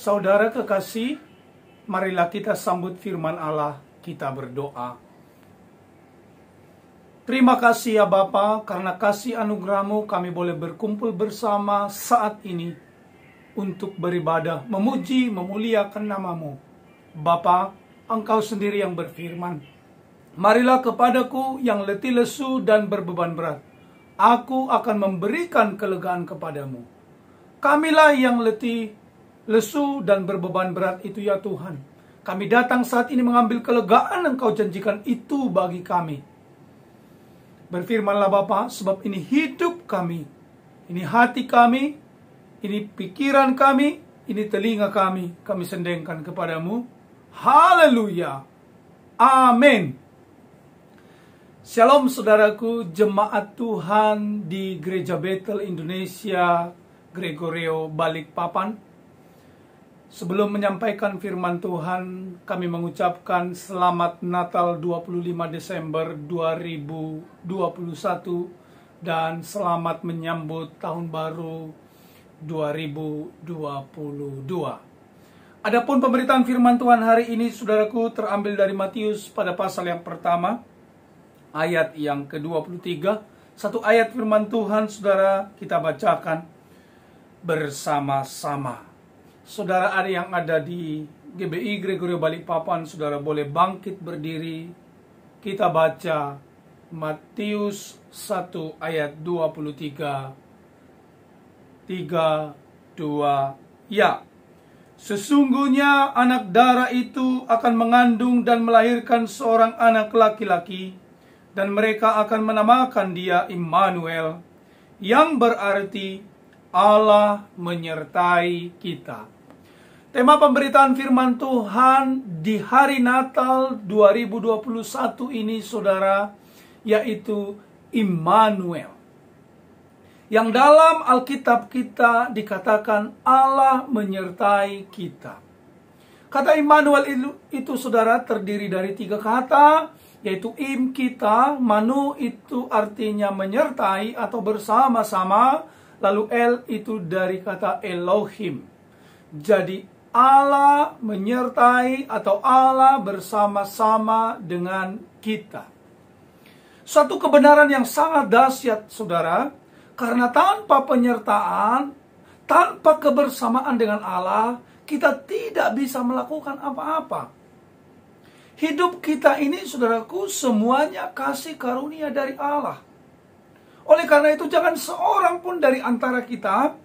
Saudara kekasih, marilah kita sambut firman Allah, kita berdoa. Terima kasih ya Bapa, karena kasih anugerah-Mu kami boleh berkumpul bersama saat ini untuk beribadah, memuji, memuliakan nama-Mu. Bapa, Engkau sendiri yang berfirman, marilah kepadaku yang letih lesu dan berbeban berat, aku akan memberikan kelegaan kepadamu. Kamilah yang letih lesu dan berbeban berat itu ya Tuhan. Kami datang saat ini mengambil kelegaan Engkau janjikan itu bagi kami. Berfirmanlah Bapa, sebab ini hidup kami, ini hati kami, ini pikiran kami, ini telinga kami sendengkan kepadamu. Haleluya. Amin. Shalom saudaraku, jemaat Tuhan di Gereja Bethel Indonesia, Gregorio Balikpapan. Sebelum menyampaikan firman Tuhan, kami mengucapkan selamat Natal 25 Desember 2021 dan selamat menyambut tahun baru 2022. Adapun pemberitaan firman Tuhan hari ini, saudaraku, terambil dari Matius pada pasal yang pertama, ayat yang ke-23. Satu ayat firman Tuhan, saudara, kita bacakan bersama-sama. Saudara yang ada di GBI Gregorio Balikpapan, saudara boleh bangkit berdiri. Kita baca Matius 1 ayat 23. 3, 2, ya. Sesungguhnya anak darah itu akan mengandung dan melahirkan seorang anak laki-laki, dan mereka akan menamakan dia Immanuel, yang berarti Allah menyertai kita. Tema pemberitaan firman Tuhan di hari Natal 2021 ini, saudara, yaitu Immanuel. Yang dalam Alkitab kita dikatakan Allah menyertai kita. Kata Immanuel itu saudara terdiri dari 3 kata, yaitu im kita, manu itu artinya menyertai atau bersama-sama, lalu el itu dari kata Elohim. Jadi Allah menyertai atau Allah bersama-sama dengan kita. Suatu kebenaran yang sangat dahsyat, saudara, karena tanpa penyertaan, tanpa kebersamaan dengan Allah, kita tidak bisa melakukan apa-apa. Hidup kita ini, saudaraku, semuanya kasih karunia dari Allah. Oleh karena itu, jangan seorang pun dari antara kita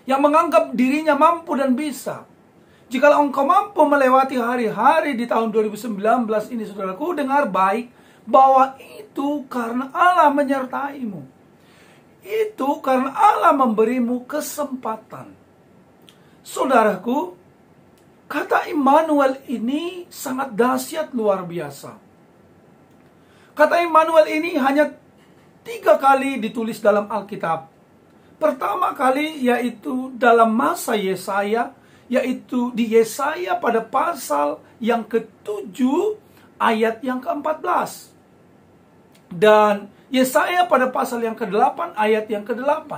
yang menganggap dirinya mampu dan bisa. Jikalau engkau mampu melewati hari-hari di tahun 2019 ini, saudaraku, dengar baik bahwa itu karena Allah menyertaimu. Itu karena Allah memberimu kesempatan. Saudaraku, kata Immanuel ini sangat dahsyat, luar biasa. Kata Immanuel ini hanya 3 kali ditulis dalam Alkitab. Pertama kali yaitu dalam masa Yesaya, yaitu di Yesaya pada pasal yang ke-7 ayat yang ke-14. Dan Yesaya pada pasal yang ke-8 ayat yang ke-8.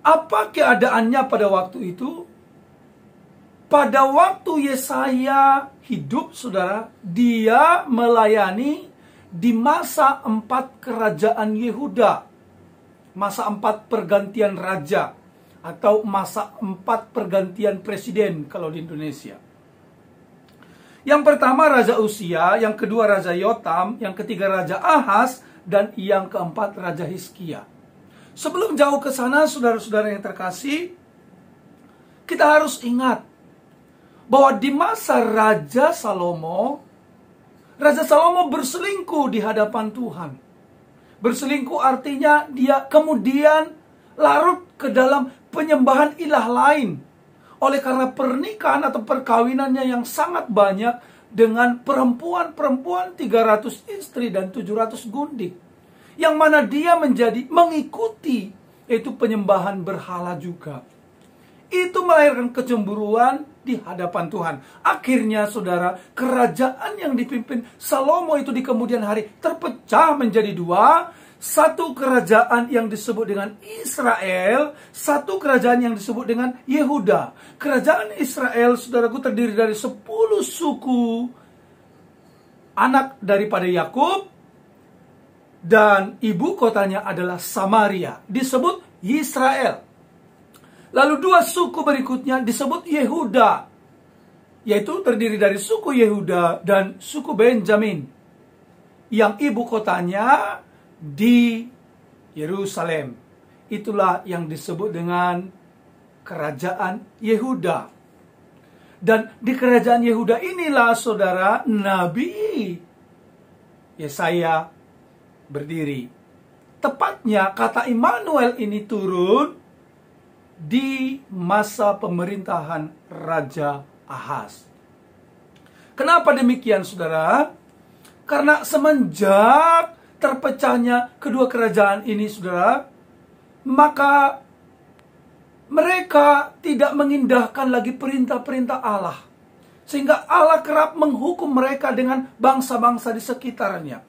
Apa keadaannya pada waktu itu? Pada waktu Yesaya hidup, saudara, dia melayani di masa 4 kerajaan Yehuda. Masa 4 pergantian raja, atau masa 4 pergantian presiden kalau di Indonesia. Yang pertama Raja Uzia, yang kedua Raja Yotam, yang ketiga Raja Ahaz, dan yang keempat Raja Hizkia. Sebelum jauh ke sana, saudara-saudara yang terkasih, kita harus ingat bahwa di masa Raja Salomo berselingkuh di hadapan Tuhan. Berselingkuh artinya dia kemudian larut ke dalam penyembahan ilah lain. Oleh karena pernikahan atau perkawinannya yang sangat banyak dengan perempuan-perempuan, 300 istri dan 700 gundik. Yang mana dia mengikuti yaitu penyembahan berhala juga. Itu melahirkan kecemburuan di hadapan Tuhan. Akhirnya, saudara, kerajaan yang dipimpin Salomo itu di kemudian hari terpecah menjadi 2. Satu kerajaan yang disebut dengan Israel, satu kerajaan yang disebut dengan Yehuda. Kerajaan Israel, saudaraku, terdiri dari 10 suku anak daripada Yakub, dan ibu kotanya adalah Samaria, disebut Israel. Lalu 2 suku berikutnya disebut Yehuda, yaitu terdiri dari suku Yehuda dan suku Benjamin, yang ibu kotanya di Yerusalem. Itulah yang disebut dengan kerajaan Yehuda. Dan di kerajaan Yehuda inilah, saudara, Nabi Yesaya berdiri. Tepatnya kata Immanuel ini turun di masa pemerintahan Raja Ahaz. Kenapa demikian, saudara? Karena semenjak terpecahnya kedua kerajaan ini, saudara, maka mereka tidak mengindahkan lagi perintah-perintah Allah, sehingga Allah kerap menghukum mereka dengan bangsa-bangsa di sekitarnya.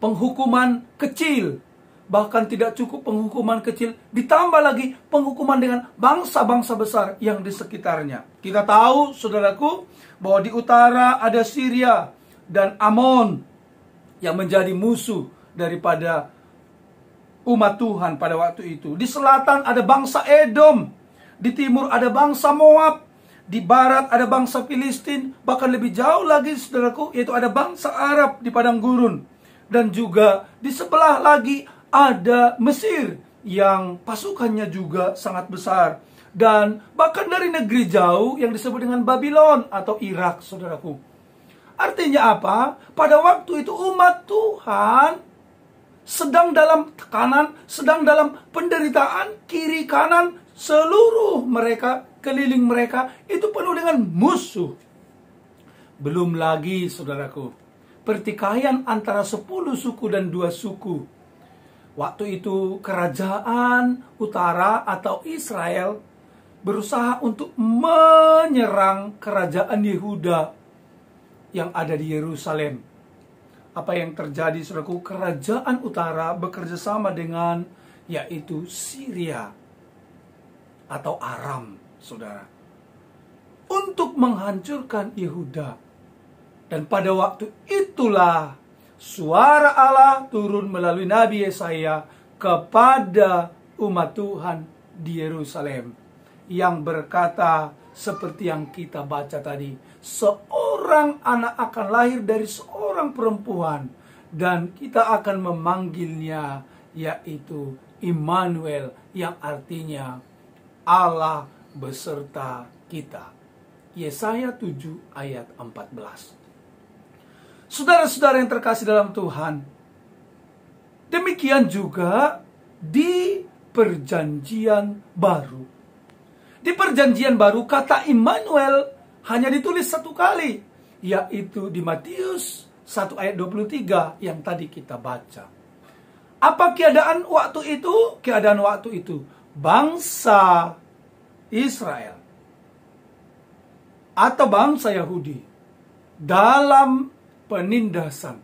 Penghukuman kecil, bahkan tidak cukup penghukuman kecil, ditambah lagi penghukuman dengan bangsa-bangsa besar yang di sekitarnya. Kita tahu, saudaraku, bahwa di utara ada Syria dan Amon yang menjadi musuh daripada umat Tuhan pada waktu itu. Di selatan ada bangsa Edom, di timur ada bangsa Moab, di barat ada bangsa Filistin, bahkan lebih jauh lagi, saudaraku, yaitu ada bangsa Arab di padang gurun. Dan juga di sebelah lagi ada Mesir yang pasukannya juga sangat besar. Dan bahkan dari negeri jauh yang disebut dengan Babylon atau Irak, saudaraku. Artinya apa? Pada waktu itu umat Tuhan sedang dalam tekanan, sedang dalam penderitaan, kiri kanan, seluruh mereka, keliling mereka, itu penuh dengan musuh. Belum lagi, saudaraku, pertikaian antara 10 suku dan 2 suku. Waktu itu kerajaan utara atau Israel berusaha untuk menyerang kerajaan Yehuda yang ada di Yerusalem. Apa yang terjadi, saudaraku? Kerajaan utara bekerja sama dengan yaitu Syria atau Aram, saudara, untuk menghancurkan Yehuda. Dan pada waktu itulah suara Allah turun melalui Nabi Yesaya kepada umat Tuhan di Yerusalem, yang berkata seperti yang kita baca tadi, seorang anak akan lahir dari seorang perempuan, dan kita akan memanggilnya yaitu Immanuel, yang artinya Allah beserta kita. Yesaya 7 ayat 14. Saudara-saudara yang terkasih dalam Tuhan, demikian juga di Perjanjian Baru. Di Perjanjian Baru kata Immanuel hanya ditulis 1 kali, yaitu di Matius 1 ayat 23 yang tadi kita baca. Apa keadaan waktu itu? Keadaan waktu itu bangsa Israel atau bangsa Yahudi dalam penindasan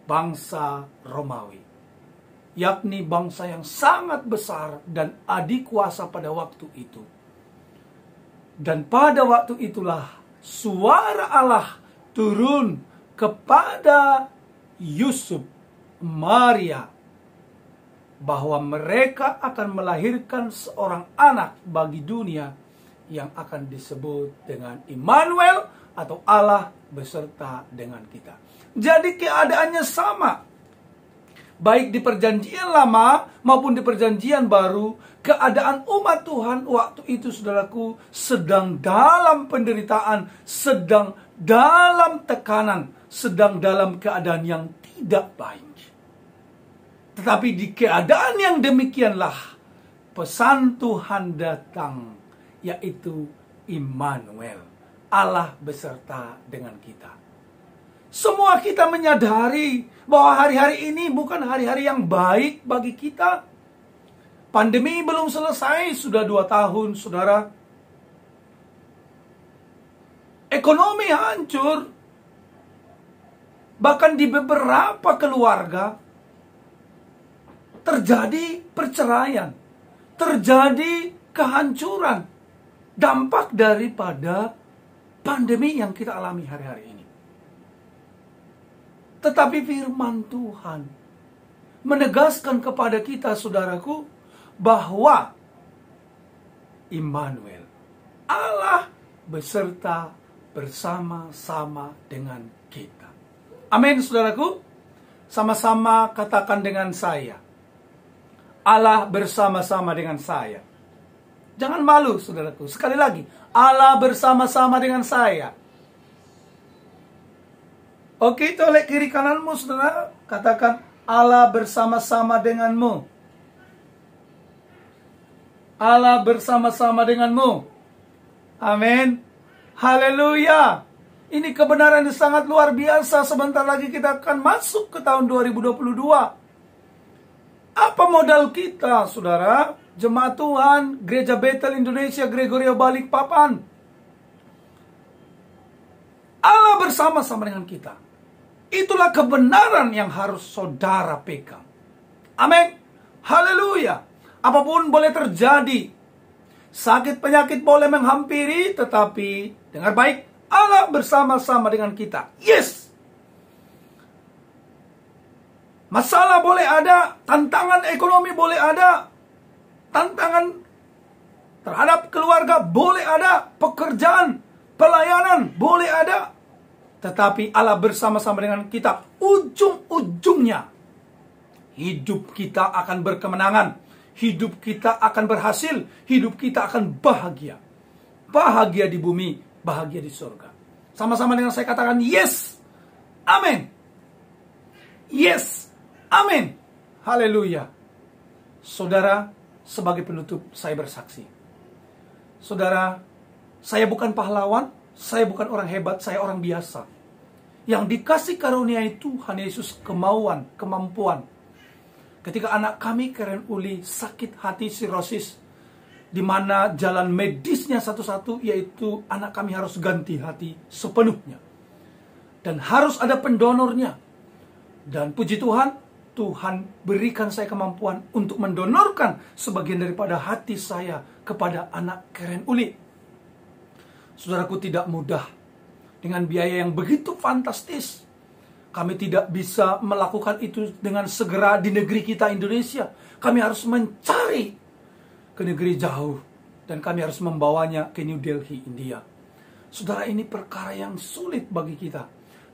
bangsa Romawi, yakni bangsa yang sangat besar dan adikuasa pada waktu itu. Dan pada waktu itulah suara Allah turun kepada Yusuf, Maria, bahwa mereka akan melahirkan seorang anak bagi dunia yang akan disebut dengan Immanuel atau Allah beserta dengan kita. Jadi keadaannya sama. Baik di Perjanjian Lama maupun di Perjanjian Baru, keadaan umat Tuhan waktu itu, saudaraku, sedang dalam penderitaan, sedang dalam tekanan, sedang dalam keadaan yang tidak baik. Tetapi di keadaan yang demikianlah pesan Tuhan datang, yaitu Immanuel, Allah beserta dengan kita. Semua kita menyadari bahwa hari-hari ini bukan hari-hari yang baik bagi kita. Pandemi belum selesai, sudah 2 tahun, saudara. Ekonomi hancur. Bahkan di beberapa keluarga, terjadi perceraian, terjadi kehancuran, dampak daripada pandemi yang kita alami hari-hari ini. Tetapi firman Tuhan menegaskan kepada kita, saudaraku, bahwa Immanuel, Allah beserta bersama-sama dengan kita. Amin, saudaraku. Sama-sama katakan dengan saya, Allah bersama-sama dengan saya. Jangan malu, saudaraku. Sekali lagi, Allah bersama-sama dengan saya. Oke, tolek kiri kananmu, saudara. Katakan, Allah bersama-sama denganmu. Allah bersama-sama denganmu. Amin. Haleluya. Ini kebenaran yang sangat luar biasa. Sebentar lagi kita akan masuk ke tahun 2022. Apa modal kita, saudara? Jemaat Tuhan, Gereja Bethel Indonesia, Gregorio Balikpapan. Allah bersama-sama dengan kita. Itulah kebenaran yang harus saudara pegang. Amin. Haleluya. Apapun boleh terjadi. Sakit penyakit boleh menghampiri, tetapi dengar baik, Allah bersama-sama dengan kita. Yes. Masalah boleh ada, tantangan ekonomi boleh ada, tantangan terhadap keluarga boleh ada, pekerjaan, pelayanan boleh ada. Tetapi Allah bersama-sama dengan kita. Ujung-ujungnya hidup kita akan berkemenangan, hidup kita akan berhasil, hidup kita akan bahagia. Bahagia di bumi, bahagia di surga. Sama-sama dengan saya katakan yes. Amin. Yes. Amin. Haleluya. Saudara, sebagai penutup saya bersaksi. Saudara, saya bukan pahlawan, saya bukan orang hebat, saya orang biasa. Yang dikasih karunia Tuhan Yesus kemauan, kemampuan. Ketika anak kami Karen Uli sakit hati sirosis, di mana jalan medisnya satu-satu, yaitu anak kami harus ganti hati sepenuhnya. Dan harus ada pendonornya. Dan puji Tuhan, Tuhan berikan saya kemampuan untuk mendonorkan sebagian daripada hati saya kepada anak Karen Uli. Saudaraku, tidak mudah. Dengan biaya yang begitu fantastis. Kami tidak bisa melakukan itu dengan segera di negeri kita Indonesia. Kami harus mencari ke negeri jauh, dan kami harus membawanya ke New Delhi, India. Saudara, ini perkara yang sulit bagi kita.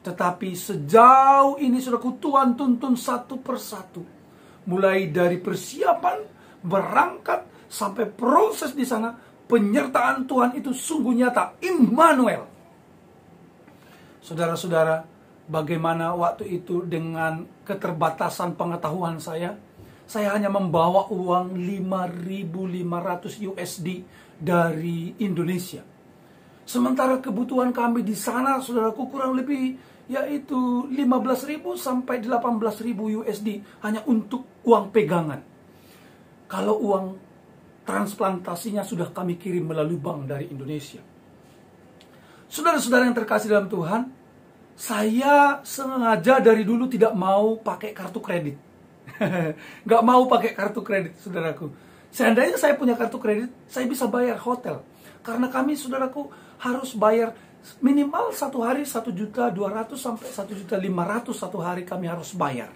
Tetapi sejauh ini, saudaraku, Tuhan tuntun satu persatu. Mulai dari persiapan, berangkat, sampai proses di sana, penyertaan Tuhan itu sungguh nyata. Immanuel. Saudara-saudara, bagaimana waktu itu dengan keterbatasan pengetahuan saya hanya membawa uang 5.500 USD dari Indonesia. Sementara kebutuhan kami di sana, saudaraku, kurang lebih yaitu 15.000 sampai 18.000 USD hanya untuk uang pegangan. Kalau uang transplantasinya sudah kami kirim melalui bank dari Indonesia. Saudara-saudara yang terkasih dalam Tuhan, saya sengaja dari dulu tidak mau pakai kartu kredit. Gak mau pakai kartu kredit, saudaraku. Seandainya saya punya kartu kredit, saya bisa bayar hotel. Karena kami, saudaraku, harus bayar minimal satu hari 1.200.000 sampai 1.500.000 satu hari kami harus bayar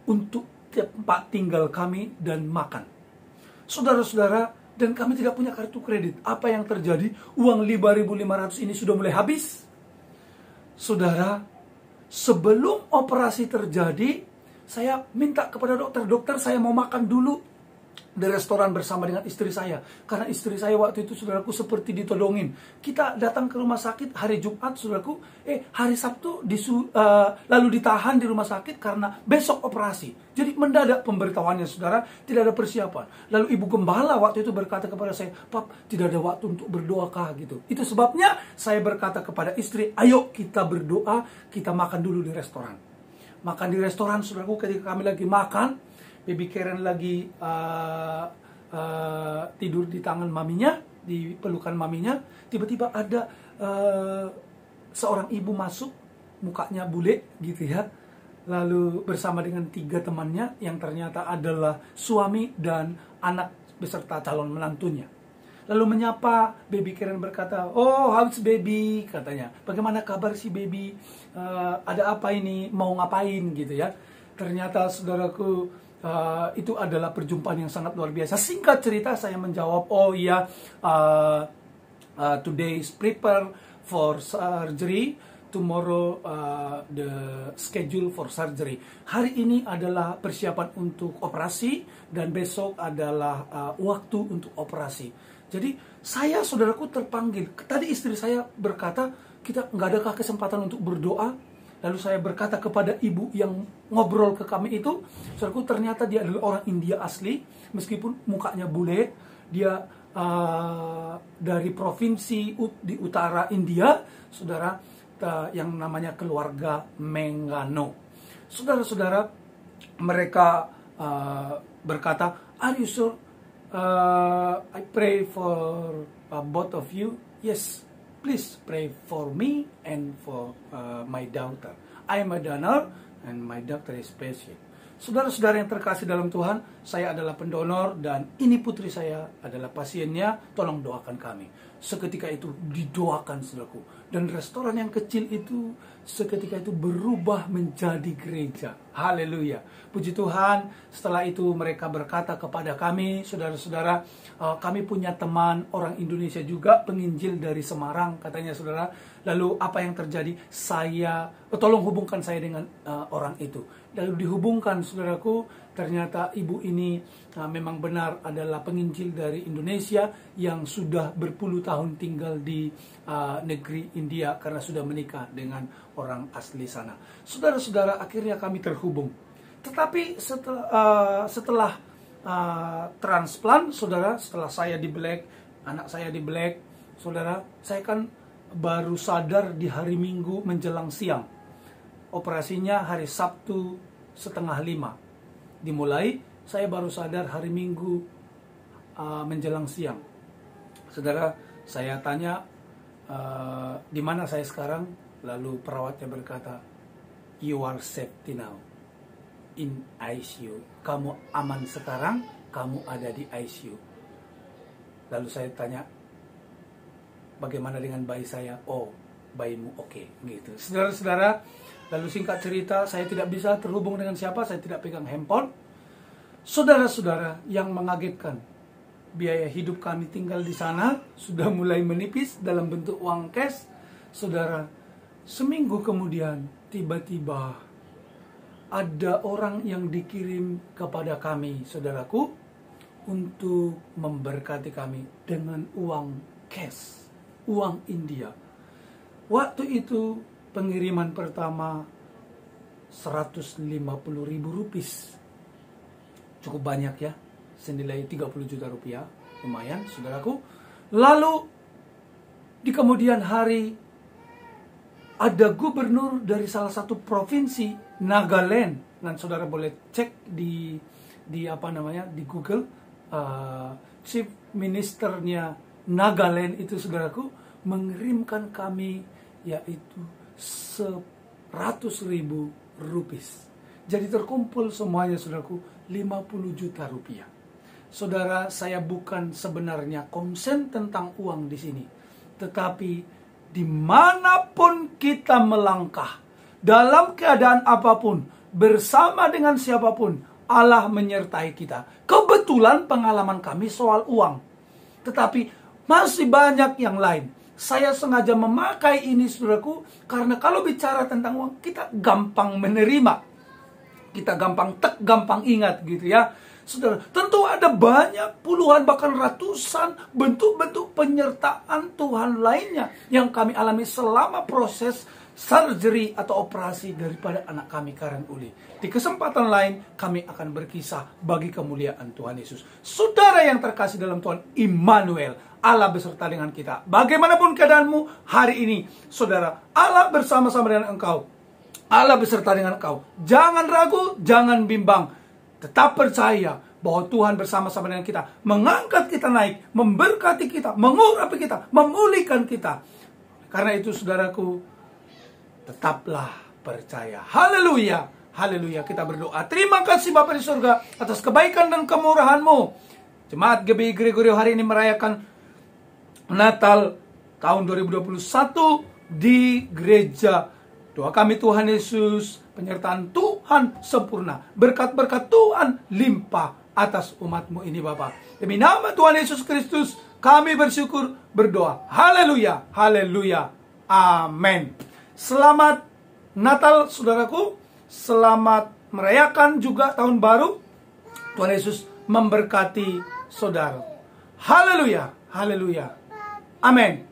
untuk tempat tinggal kami dan makan. Saudara-saudara, dan kami tidak punya kartu kredit. Apa yang terjadi? Uang 5.500 ini sudah mulai habis. Saudara, sebelum operasi terjadi, saya minta kepada dokter, saya mau makan dulu di restoran bersama dengan istri saya. Karena istri saya waktu itu, saudaraku, seperti ditodongin. Kita datang ke rumah sakit hari Jumat, saudaraku. Hari Sabtu lalu ditahan di rumah sakit karena besok operasi. Jadi mendadak pemberitahuannya, saudara, tidak ada persiapan. Lalu ibu gembala waktu itu berkata kepada saya, "Pap, tidak ada waktu untuk berdoa kah?" gitu. Itu sebabnya saya berkata kepada istri, "Ayo kita berdoa, kita makan dulu di restoran." Makan di restoran, saudaraku, ketika kami lagi makan, Baby Karen lagi tidur di tangan maminya, di pelukan maminya. Tiba-tiba ada seorang ibu masuk, mukanya bule gitu ya. lalu bersama dengan 3 temannya yang ternyata adalah suami dan anak beserta calon menantunya. Lalu menyapa baby Karen, berkata, "Oh, how's baby?" katanya. "Bagaimana kabar si baby? Ada apa ini? Mau ngapain?" gitu ya. Ternyata saudaraku, itu adalah perjumpaan yang sangat luar biasa. Singkat cerita saya menjawab, "Oh iya, today is prepare for surgery. Tomorrow the schedule for surgery." Hari ini adalah persiapan untuk operasi dan besok adalah waktu untuk operasi. Jadi saya, saudaraku, terpanggil. Tadi istri saya berkata, "Kita nggak adakah kesempatan untuk berdoa?" Lalu saya berkata kepada ibu yang ngobrol ke kami itu, saudaraku, ternyata dia adalah orang India asli, meskipun mukanya bule. Dia dari provinsi di utara India, saudara, yang namanya keluarga Mengano. Saudara-saudara, mereka berkata, "Are you sure? I pray for both of you. Yes, please pray for me and for my daughter. I am a donor and my daughter is patient." Saudara-saudara yang terkasih dalam Tuhan, saya adalah pendonor dan ini putri saya adalah pasiennya. Tolong doakan kami. Seketika itu didoakan, saudaraku. Dan restoran yang kecil itu seketika itu berubah menjadi gereja. Haleluya. Puji Tuhan. Setelah itu mereka berkata kepada kami, "Saudara-saudara, kami punya teman orang Indonesia juga, penginjil dari Semarang," katanya, saudara. Lalu apa yang terjadi? Tolong hubungkan saya dengan orang itu. Lalu dihubungkan, saudaraku. Ternyata ibu ini memang benar adalah penginjil dari Indonesia yang sudah berpuluh tahun tinggal di negeri India karena sudah menikah dengan orang asli sana. Saudara-saudara, akhirnya kami terhubung. Tetapi setelah transplant, saudara, setelah saya di Black, anak saya di Black, saudara, saya kan baru sadar di hari Minggu menjelang siang. Operasinya hari Sabtu 4:30 dimulai. Saya baru sadar hari Minggu menjelang siang. Saudara, saya tanya, "Di mana saya sekarang?" Lalu perawatnya berkata, "You are safety now in ICU. Kamu aman sekarang, kamu ada di ICU." Lalu saya tanya, "Bagaimana dengan bayi saya?" "Oh, bayimu oke." Gitu. Saudara-saudara, lalu singkat cerita, saya tidak bisa terhubung dengan siapa, saya tidak pegang handphone. Saudara-saudara, yang mengagetkan, biaya hidup kami tinggal di sana sudah mulai menipis dalam bentuk uang cash. Saudara, seminggu kemudian tiba-tiba ada orang yang dikirim kepada kami, saudaraku, untuk memberkati kami dengan uang cash, uang India. Waktu itu pengiriman pertama 150.000 rupiah. Cukup banyak ya, senilai 30 juta rupiah, lumayan, saudaraku. Lalu di kemudian hari ada gubernur dari salah satu provinsi Nagaland, dan saudara boleh cek di Google, chief ministernya Nagaland itu, saudaraku, mengirimkan kami yaitu 100.000 rupiah. Jadi terkumpul semuanya, saudaraku, 50 juta rupiah. Saudara, saya bukan sebenarnya konsen tentang uang di sini, tetapi dimanapun kita melangkah, dalam keadaan apapun, bersama dengan siapapun, Allah menyertai kita. Kebetulan pengalaman kami soal uang, tetapi masih banyak yang lain. Saya sengaja memakai ini, saudaraku, karena kalau bicara tentang uang, kita gampang menerima. Kita gampang ingat gitu ya. Saudara, tentu ada banyak, puluhan bahkan ratusan bentuk-bentuk penyertaan Tuhan lainnya yang kami alami selama proses surgery atau operasi daripada anak kami Karen Uli. Di kesempatan lain kami akan berkisah bagi kemuliaan Tuhan Yesus. Saudara yang terkasih dalam Tuhan, Immanuel, Allah beserta dengan kita. Bagaimanapun keadaanmu hari ini, saudara, Allah bersama-sama dengan engkau. Allah beserta dengan engkau. Jangan ragu, jangan bimbang. Tetap percaya bahwa Tuhan bersama-sama dengan kita, mengangkat kita naik, memberkati kita, mengurapi kita, memulihkan kita. Karena itu, saudaraku, tetaplah percaya. Haleluya. Haleluya, kita berdoa. Terima kasih Bapa di surga atas kebaikan dan kemurahan-Mu. Jemaat GBI Gregorio hari ini merayakan Natal tahun 2021 di gereja. Doa kami Tuhan Yesus, penyertaan Tuhan sempurna, berkat-berkat Tuhan limpah atas umat-Mu ini Bapa. Demi nama Tuhan Yesus Kristus kami bersyukur, berdoa. Haleluya, haleluya, amin. Selamat Natal saudaraku. Selamat merayakan juga tahun baru. Tuhan Yesus memberkati saudara. Haleluya, haleluya. Amin.